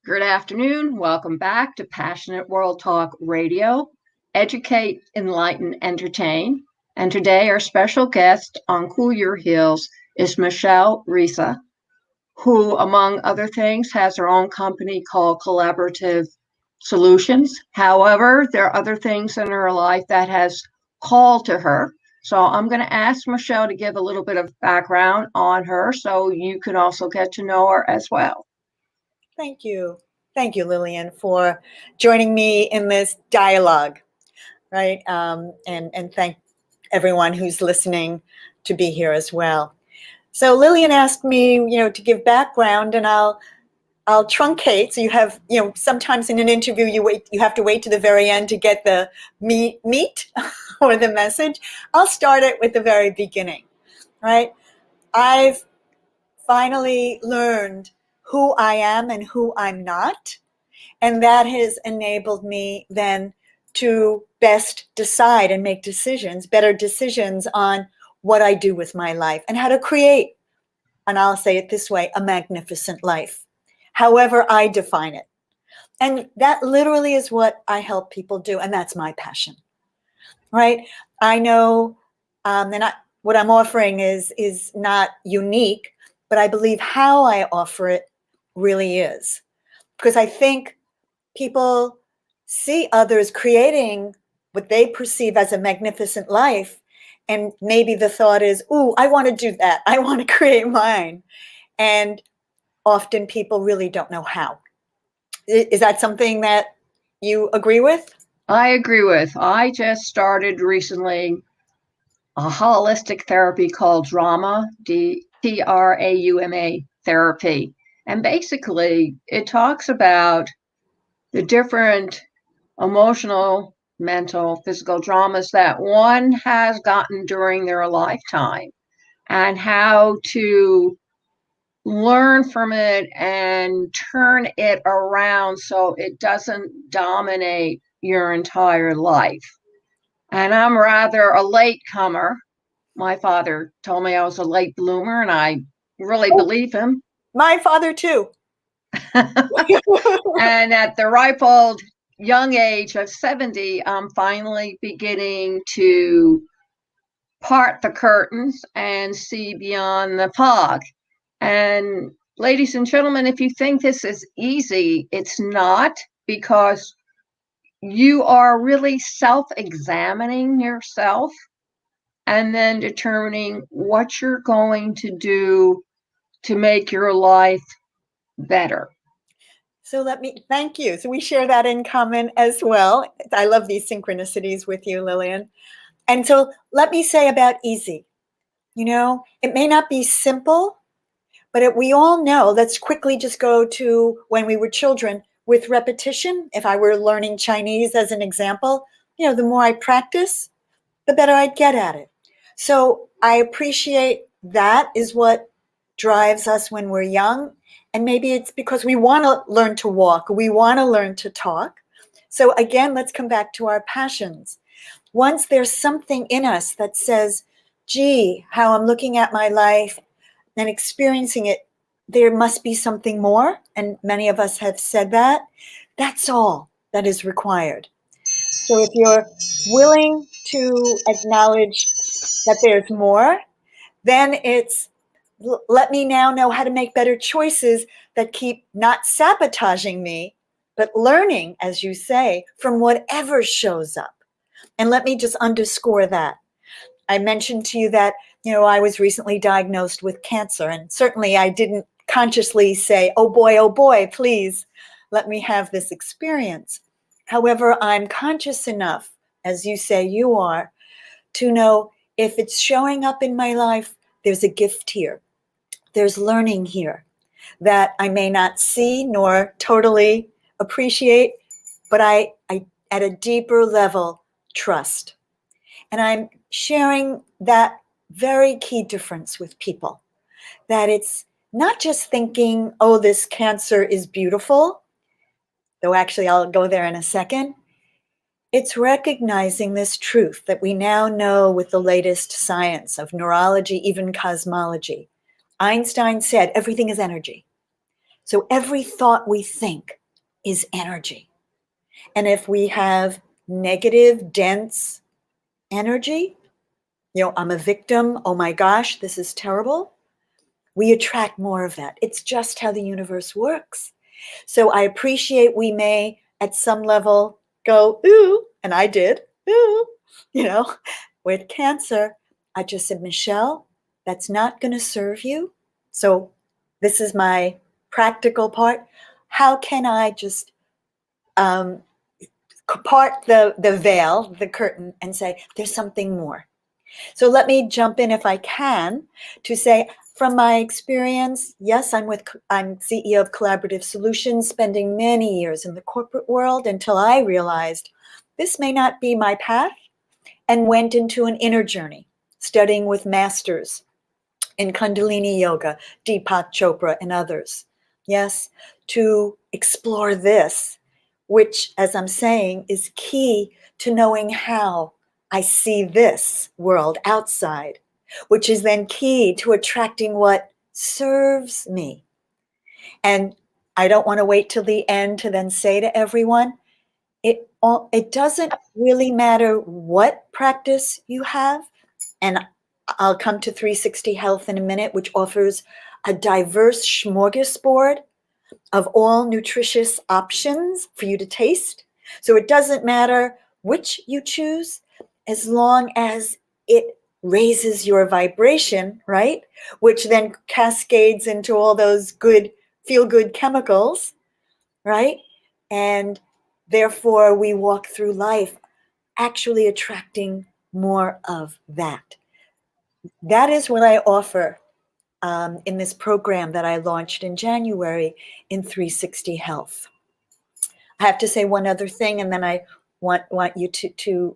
Good afternoon. Welcome back to Passionate World Talk Radio. Educate, enlighten, entertain. And today our special guest on Cool Your Heels is Michele Risa, who, among other things, has her own company called Collaborative Solutions. However, there are other things in her life that has called to her. So I'm going to ask Michele to give a little bit of background on her so you can also get to know her as well. Thank you. Thank you, Lillian, for joining me in this dialogue, right? And thank everyone who's listening to be here as well. So Lillian asked me, to give background, and I'll truncate. So you have, sometimes in an interview you have to wait to the very end to get the meat or the message. I'll start it with the very beginning, right? I've finally learned who I am and who I'm not. And that has enabled me then to best decide and make decisions, better decisions on what I do with my life and how to create, and I'll say it this way, a magnificent life, however I define it. And that literally is what I help people do. And that's my passion, right? I know what I'm offering is not unique, but I believe how I offer it really is. Because I think people see others creating what they perceive as a magnificent life. And maybe the thought is, ooh, I want to do that. I want to create mine. And often people really don't know how. Is that something that you agree with? I agree with. I just started recently a holistic therapy called drama, TRAUMA therapy. And basically, it talks about the different emotional, mental, physical dramas that one has gotten during their lifetime and how to learn from it and turn it around so it doesn't dominate your entire life. And I'm rather a late comer. My father told me I was a late bloomer, and I really believe him. My father, too. And at the ripe old young age of 70, I'm finally beginning to part the curtains and see beyond the fog. And ladies and gentlemen, if you think this is easy, it's not, because you are really self-examining yourself and then determining what you're going to do to make your life better. So thank you. So we share that in common as well. I love these synchronicities with you, Lillian. And so let me say about easy. It may not be simple, but we all know, let's quickly just go to when we were children with repetition. If I were learning Chinese as an example, the more I practice, the better I'd get at it. So I appreciate that is what drives us when we're young. And maybe it's because we want to learn to walk. We want to learn to talk. So again, let's come back to our passions. Once there's something in us that says, gee, how I'm looking at my life and experiencing it, there must be something more. And many of us have said that. That's all that is required. So if you're willing to acknowledge that there's more, then it's let me now know how to make better choices that keep not sabotaging me, but learning, as you say, from whatever shows up. And let me just underscore that. I mentioned to you that, I was recently diagnosed with cancer, and certainly I didn't consciously say, oh boy, please let me have this experience. However, I'm conscious enough, as you say you are, to know if it's showing up in my life, there's a gift here. There's learning here that I may not see nor totally appreciate, but I at a deeper level trust. And I'm sharing that very key difference with people, that it's not just thinking, oh, this cancer is beautiful, though actually I'll go there in a second. It's recognizing this truth that we now know with the latest science of neurology, even cosmology. Einstein said everything is energy. So every thought we think is energy. And if we have negative, dense energy, I'm a victim, oh my gosh, this is terrible, we attract more of that. It's just how the universe works. So I appreciate we may at some level go, ooh, and I did, ooh, with cancer. I just said, Michele, that's not going to serve you. So this is my practical part. How can I just part the veil, the curtain, and say, there's something more? So let me jump in if I can to say, from my experience, yes, I'm CEO of Collaborative Solutions, spending many years in the corporate world until I realized this may not be my path, and went into an inner journey, studying with masters in Kundalini Yoga, Deepak Chopra and others. Yes, to explore this, which, as I'm saying, is key to knowing how I see this world outside, which is then key to attracting what serves me. And I don't want to wait till the end to then say to everyone, it doesn't really matter what practice you have. And I'll come to 360 Health in a minute, which offers a diverse smorgasbord of all nutritious options for you to taste. So it doesn't matter which you choose, as long as it raises your vibration, right? Which then cascades into all those good, feel-good chemicals, right? And therefore, we walk through life actually attracting more of that. That is what I offer in this program that I launched in January in 360 Health. I have to say one other thing, and then I want you to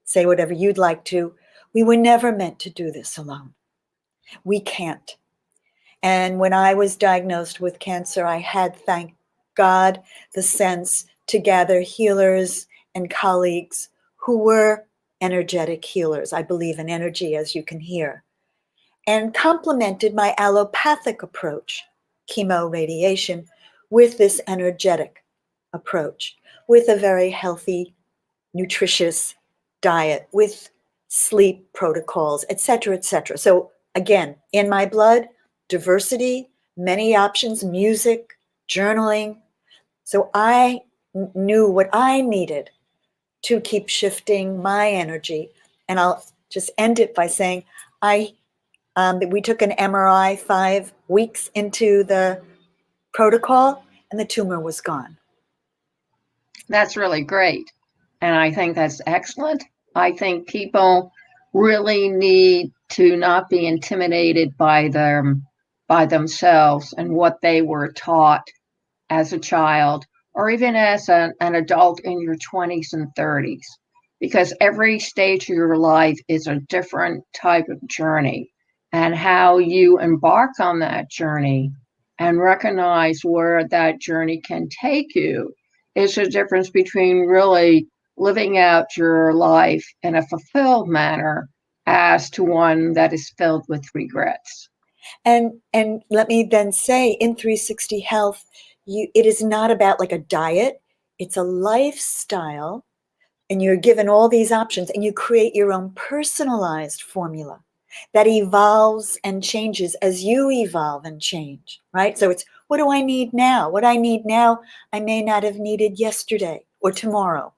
say whatever you'd like to. We were never meant to do this alone. We can't. And when I was diagnosed with cancer, I had, thank God, the sense to gather healers and colleagues who were energetic healers. I believe in energy, as you can hear, and complemented my allopathic approach, chemo radiation, with this energetic approach, with a very healthy, nutritious diet, with sleep protocols, et cetera, et cetera. So again, in my blood, diversity, many options, music, journaling. So I knew what I needed to keep shifting my energy. And I'll just end it by saying, we took an MRI 5 weeks into the protocol, and the tumor was gone. That's really great. And I think that's excellent. I think people really need to not be intimidated by themselves and what they were taught as a child, or even as an adult in your 20s and 30s, because every stage of your life is a different type of journey. And how you embark on that journey and recognize where that journey can take you is the difference between really living out your life in a fulfilled manner as to one that is filled with regrets. And let me then say, in 360 Health, it is not about like a diet. It's a lifestyle, and you're given all these options, and you create your own personalized formula that evolves and changes as you evolve and change, right? So it's, what do I need now? What I need now, I may not have needed yesterday or tomorrow,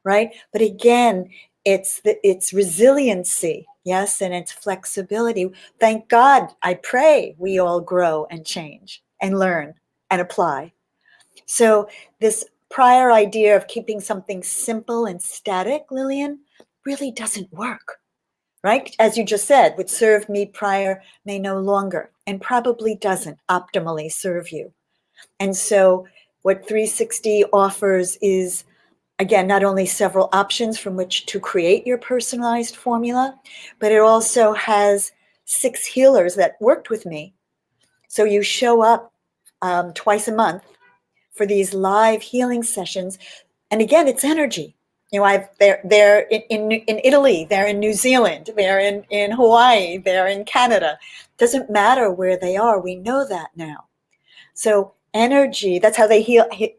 right? But again, it's resiliency, yes, and it's flexibility. Thank God, I pray we all grow and change and learn and apply. So this prior idea of keeping something simple and static, Lillian, really doesn't work, right? As you just said, what served me prior may no longer, and probably doesn't optimally serve you. And so what 360 offers is, again, not only several options from which to create your personalized formula, but it also has 6 healers that worked with me. So you show up twice a month for these live healing sessions. And again, it's energy. They're in Italy, they're in New Zealand, they're in Hawaii, they're in Canada. Doesn't matter where they are, we know that now. So energy, that's how they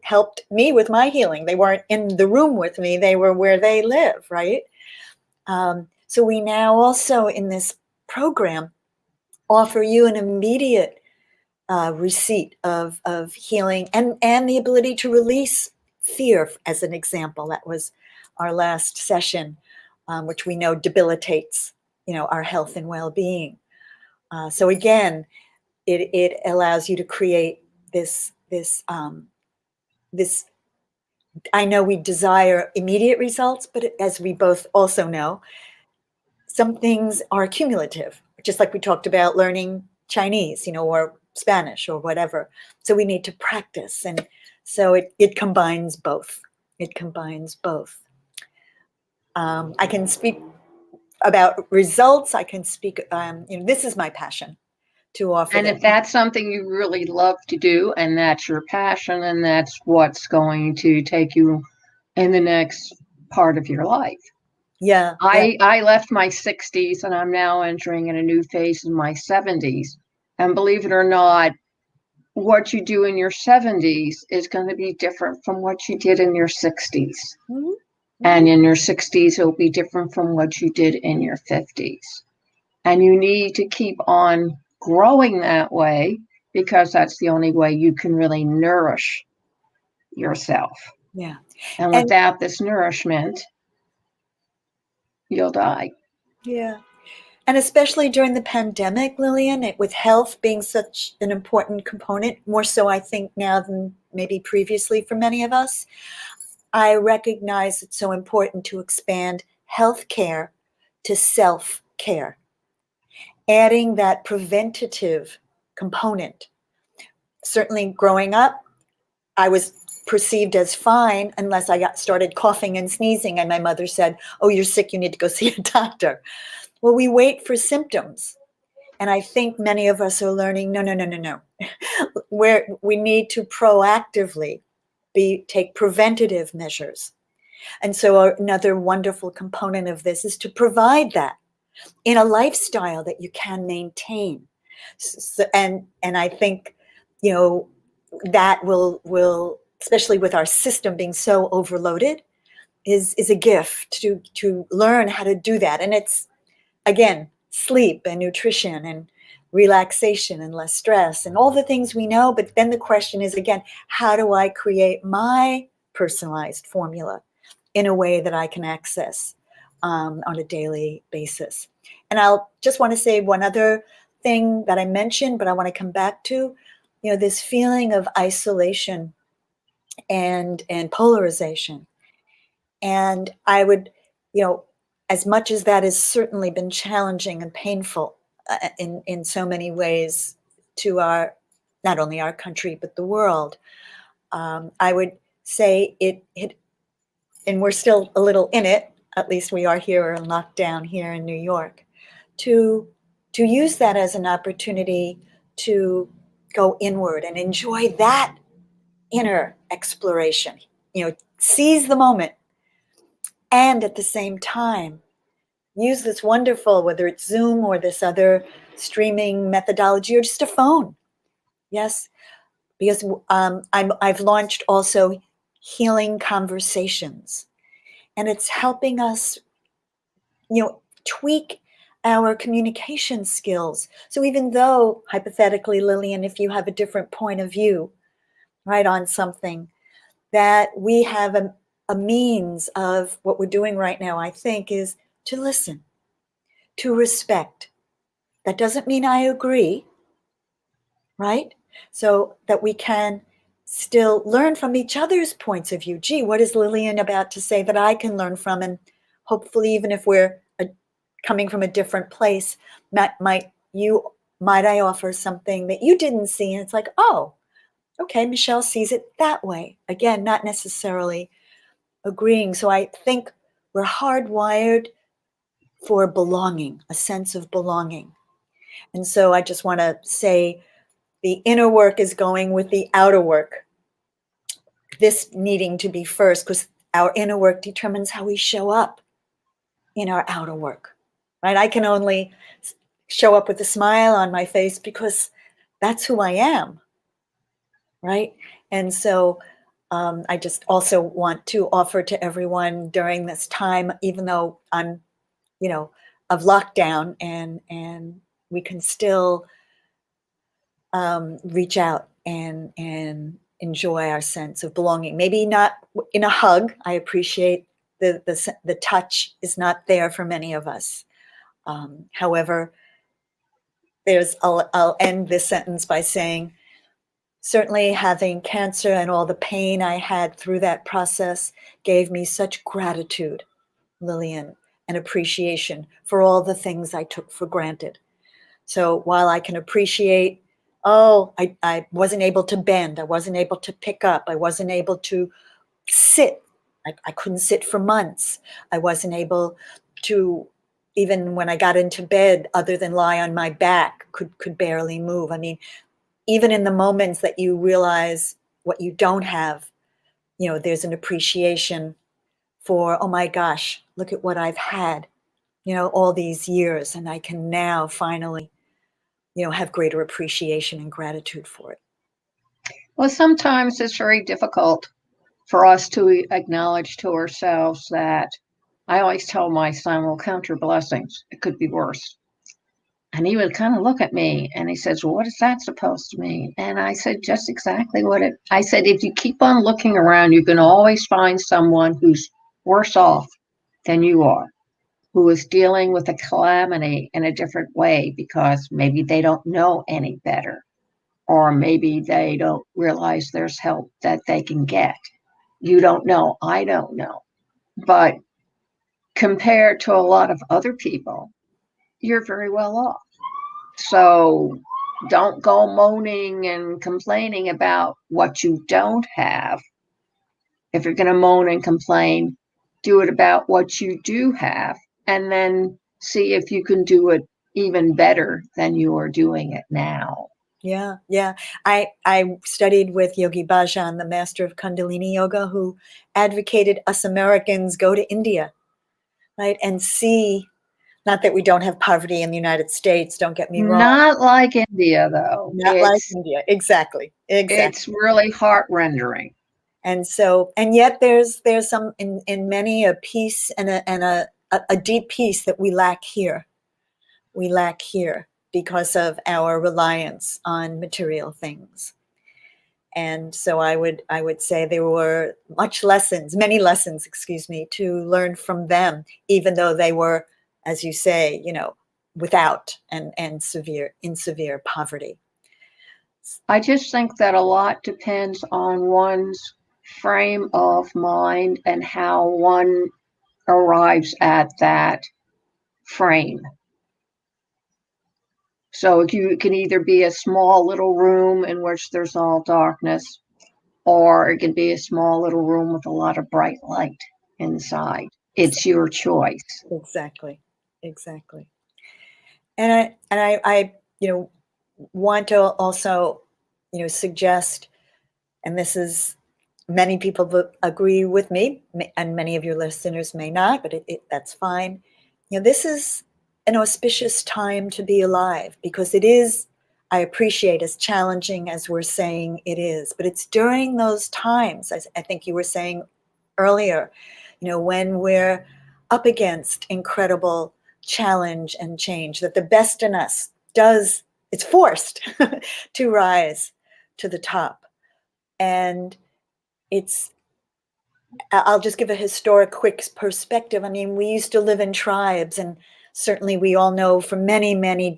helped me with my healing. They weren't in the room with me, they were where they live, right? So we now also in this program offer you an immediate receipt of healing and the ability to release fear, as an example. That was our last session, which we know debilitates, our health and well-being. So again, it allows you to create this. I know we desire immediate results, but as we both also know, some things are cumulative, just like we talked about learning Chinese, or Spanish or whatever. So we need to practice. And so it combines both. It combines both. I can speak about results. I can speak, this is my passion to offer And that. if that's something you really love to do, and that's your passion, and that's what's going to take you in the next part of your life. Yeah. I left my 60s and I'm now entering in a new phase in my 70s. And believe it or not, what you do in your 70s is going to be different from what you did in your 60s. Mm-hmm. And in your 60s, it'll be different from what you did in your 50s. And you need to keep on growing that way, because that's the only way you can really nourish yourself. Yeah. And without this nourishment, you'll die. Yeah. And especially during the pandemic, Lillian, with health being such an important component, more so I think now than maybe previously for many of us, I recognize it's so important to expand healthcare to self-care, adding that preventative component. Certainly growing up, I was perceived as fine unless I started coughing and sneezing and my mother said, "Oh, you're sick, you need to go see a doctor." Well, we wait for symptoms. And I think many of us are learning, no. We need to proactively take preventative measures. And so another wonderful component of this is to provide that in a lifestyle that you can maintain. And I think, that will, especially with our system being so overloaded, is a gift to learn how to do that. And it's, again, sleep and nutrition and relaxation and less stress and all the things we know. But then the question is, again, how do I create my personalized formula in a way that I can access on a daily basis? And I'll just want to say one other thing that I mentioned, but I want to come back to, this feeling of isolation and polarization. And I would, as much as that has certainly been challenging and painful in so many ways to not only our country, but the world, I would say it, and we're still a little in it, at least we are here in lockdown here in New York, to use that as an opportunity to go inward and enjoy that inner exploration, seize the moment. And at the same time, use this wonderful, whether it's Zoom or this other streaming methodology or just a phone. Yes, because I've launched also healing conversations, and it's helping us, tweak our communication skills. So even though, hypothetically, Lillian, if you have a different point of view, right, on something, that we have a means of what we're doing right now, I think, is to listen, to respect. That doesn't mean I agree, right? So that we can still learn from each other's points of view. Gee, what is Lillian about to say that I can learn from? And hopefully, even if we're coming from a different place, might I offer something that you didn't see? And it's like, oh, okay, Michele sees it that way. Again, not necessarily agreeing. So I think we're hardwired for belonging, a sense of belonging. And so I just want to say the inner work is going with the outer work. This needing to be first, because our inner work determines how we show up in our outer work, right? I can only show up with a smile on my face because that's who I am. right? And so I just also want to offer to everyone during this time, even though I'm, of lockdown, and we can still reach out and enjoy our sense of belonging. Maybe not in a hug. I appreciate the touch is not there for many of us. However, I'll end this sentence by saying, certainly having cancer and all the pain I had through that process gave me such gratitude, Lillian, and appreciation for all the things I took for granted. So while I can appreciate, I wasn't able to bend, I wasn't able to pick up, I wasn't able to sit. I couldn't sit for months. I wasn't able to, even when I got into bed, other than lie on my back, could barely move. I mean, even in the moments that you realize what you don't have, there's an appreciation for, oh my gosh, look at what I've had, all these years, and I can now finally, have greater appreciation and gratitude for it. Well, sometimes it's very difficult for us to acknowledge to ourselves that I always tell my son, well, count your blessings. It could be worse. And he would kind of look at me and he says, well, what is that supposed to mean? And I said, just exactly I said, if you keep on looking around, you can always find someone who's worse off than you are, who is dealing with a calamity in a different way because maybe they don't know any better, or maybe they don't realize there's help that they can get. You don't know, I don't know. But compared to a lot of other people, you're very well off. So don't go moaning and complaining about what you don't have. If you're going to moan and complain, do it about what you do have, and then see if you can do it even better than you are doing it now. Yeah, yeah. I studied with Yogi Bhajan, the master of Kundalini Yoga, who advocated us Americans go to India, right, and see. Not that we don't have poverty in the United States, don't get me wrong. Not like India, though. Not like India, exactly. It's really heart-rendering. And so, and yet there's some in many a peace and a deep peace that we lack here. We lack here because of our reliance on material things. And so I would say there were many lessons, to learn from them, even though they were, as you say, without and in severe poverty. I just think that a lot depends on one's frame of mind and how one arrives at that frame. So you can either be a small little room in which there's all darkness, or it can be a small little room with a lot of bright light inside. It's your choice. Exactly. And I want to also, suggest, and this is, many people agree with me, and many of your listeners may not, but that's fine. This is an auspicious time to be alive, because it is, I appreciate, as challenging as we're saying it is, but it's during those times, as I think you were saying earlier, when we're up against incredible challenge and change, that the best in us it's forced to rise to the top. And I'll just give a historic quick perspective. I mean, we used to live in tribes, and certainly we all know for many, many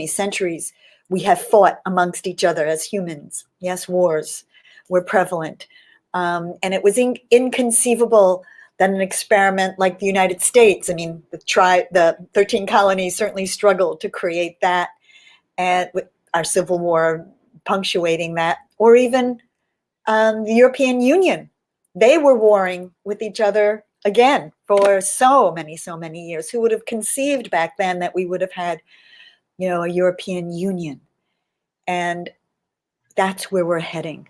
centuries, we have fought amongst each other as humans. Yes, wars were prevalent. And it was inconceivable that an experiment like the United States, I mean, the 13 colonies certainly struggled to create that, and with our Civil War punctuating that, or even the European Union. They were warring with each other again for so many years. Who would have conceived back then that we would have had, a European Union? And that's where we're heading.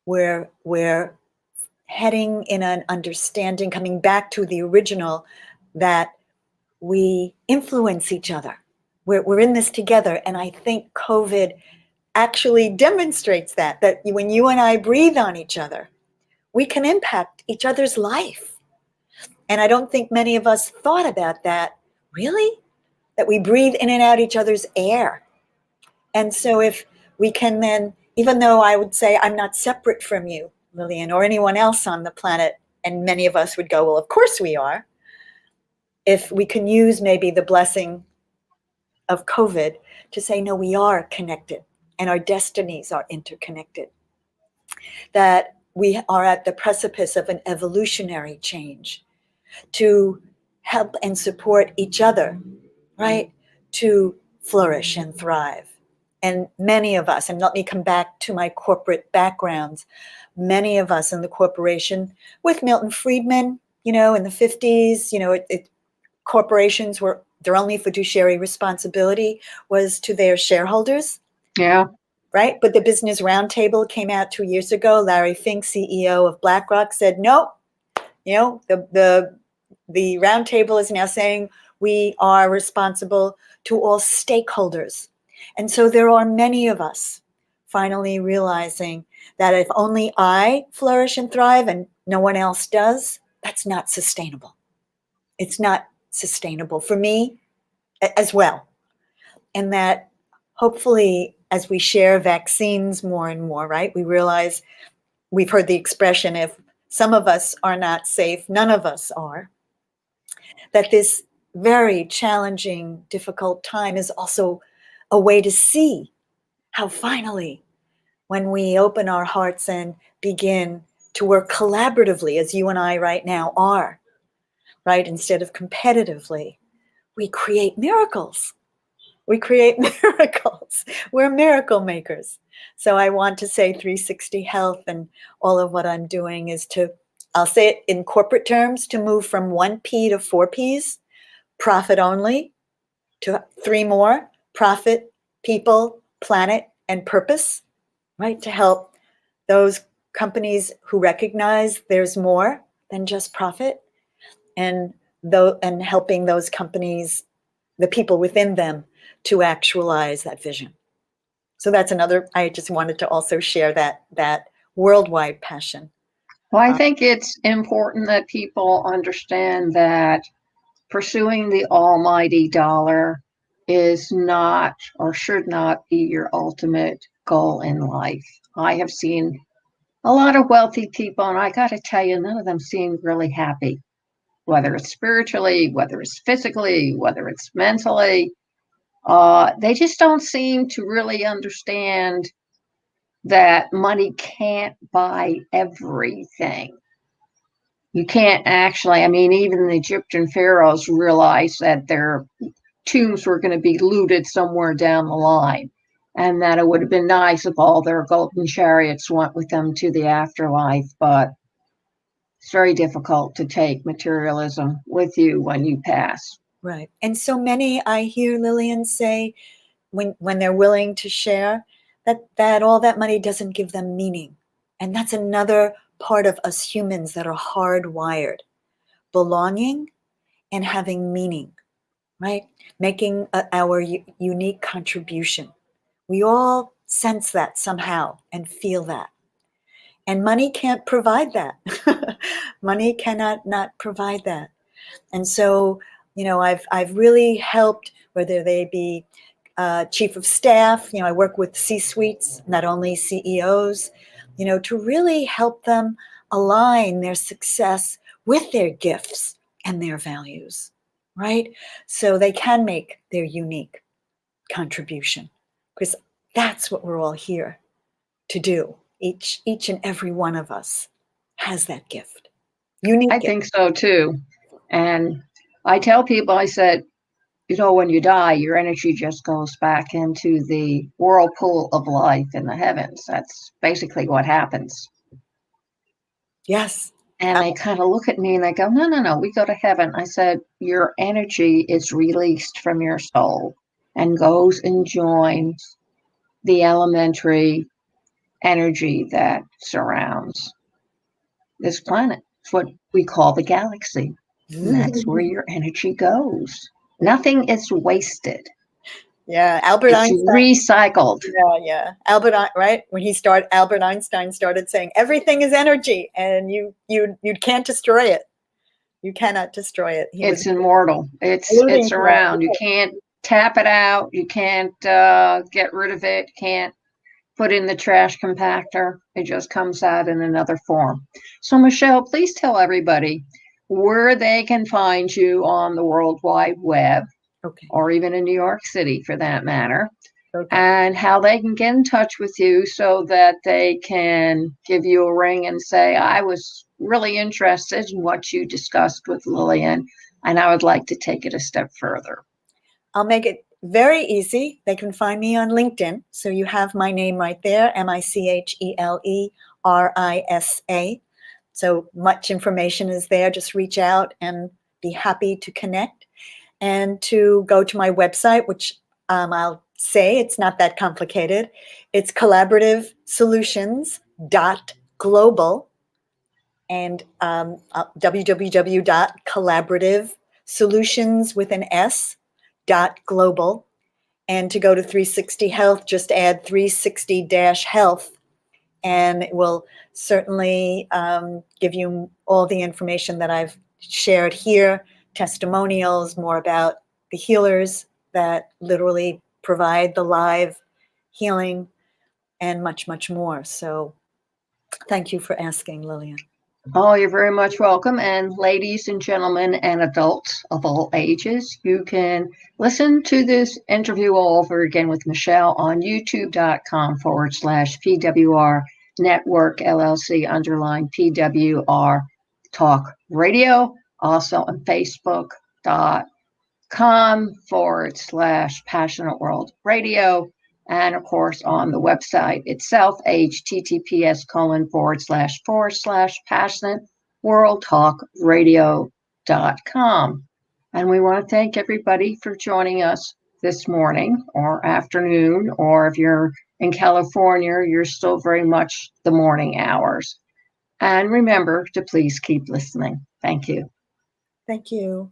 We're heading in an understanding, coming back to the original, that we influence each other. We're in this together. And I think COVID actually demonstrates that when you and I breathe on each other, we can impact each other's life. And I don't think many of us thought about that, really, that we breathe in and out each other's air. And so if we can then, even though I would say I'm not separate from you, Lillian, or anyone else on the planet, and many of us would go, well, of course we are. If we can use maybe the blessing of COVID to say, no, we are connected and our destinies are interconnected, that we are at the precipice of an evolutionary change to help and support each other, right? To flourish and thrive. And many of us, and let me come back to my corporate backgrounds, many of us in the corporation with Milton Friedman, in the 50s, corporations were, their only fiduciary responsibility was to their shareholders. Yeah. Right? But the Business Roundtable came out 2 years ago. Larry Fink, CEO of BlackRock, said, no, the roundtable is now saying we are responsible to all stakeholders. And so there are many of us finally realizing that if only I flourish and thrive and no one else does, that's not sustainable. It's not sustainable for me as well. And that hopefully as we share vaccines more and more, right, we realize, we've heard the expression, if some of us are not safe, none of us are, that this very challenging, difficult time is also a way to see how finally, when we open our hearts and begin to work collaboratively, as you and I right now are, right, instead of competitively, we create miracles. We create miracles. We're miracle makers. So I want to say 360 Health and all of what I'm doing is to, I'll say it in corporate terms, to move from 1P to 4 Ps, profit only, to 3 more, profit, people, planet, and purpose, right? To help those companies who recognize there's more than just profit, and helping those companies, the people within them, to actualize that vision. So that's another, I just wanted to also share that worldwide passion. Well, I think it's important that people understand that pursuing the almighty dollar is not or should not be your ultimate goal in life. I have seen a lot of wealthy people, and I got to tell you, none of them seem really happy, whether it's spiritually, whether it's physically, whether it's mentally. They just don't seem to really understand that money can't buy everything. You can't actually, even the Egyptian pharaohs realized that their tombs were going to be looted somewhere down the line, and that it would have been nice if all their golden chariots went with them to the afterlife, but it's very difficult to take materialism with you when you pass. Right. And so many, I hear Lillian say, when they're willing to share, that all that money doesn't give them meaning. And that's another part of us humans that are hardwired. Belonging and having meaning, right? Making our unique contribution. We all sense that somehow and feel that. And money can't provide that. Money cannot not provide that. And so, I've really helped, whether they be chief of staff, I work with C-suites, not only CEOs, to really help them align their success with their gifts and their values, right? So they can make their unique contribution, because that's what we're all here to do. Each and every one of us has that gift. Unique I gift. think so too. And I tell people, I said, when you die, your energy just goes back into the whirlpool of life in the heavens. That's basically what happens. Yes. And they kind of look at me and they go, no, we go to heaven. I said, your energy is released from your soul and goes and joins the elementary energy that surrounds this planet. It's what we call the galaxy. And that's where your energy goes. Nothing is wasted. Yeah, Albert It's Einstein. recycled. Yeah. Right? When Albert Einstein started saying everything is energy, and you can't destroy it. You cannot destroy it. It's immortal. It's around. You can't tap it out. You can't get rid of it. Can't put in the trash compactor. It just comes out in another form. So Michele, please tell everybody where they can find you on the World Wide Web, or even in New York City for that matter, and how they can get in touch with you so that they can give you a ring and say, I was really interested in what you discussed with Lillian, and I would like to take it a step further. I'll make it very easy. They can find me on LinkedIn. So you have my name right there, MicheleRisa. So much information is there. Just reach out and be happy to connect. And to go to my website, which I'll say it's not that complicated. It's collaborativesolutions.global and www.collaborativesolutions.global. And to go to 360 Health, just add 360-health, and it will certainly give you all the information that I've shared here, testimonials, more about the healers that literally provide the live healing, and much, much more. So thank you for asking, Lillian. Oh, you're very much welcome. And ladies and gentlemen and adults of all ages, you can listen to this interview all over again with Michele on youtube.com/PWRnetworkllc _PWR Talk Radio. Also on Facebook.com/Passionate World Radio. And of course, on the website itself, https://passionateworldtalkradio.com. And we want to thank everybody for joining us this morning or afternoon, or if you're in California, you're still very much the morning hours. And remember to please keep listening. Thank you. Thank you.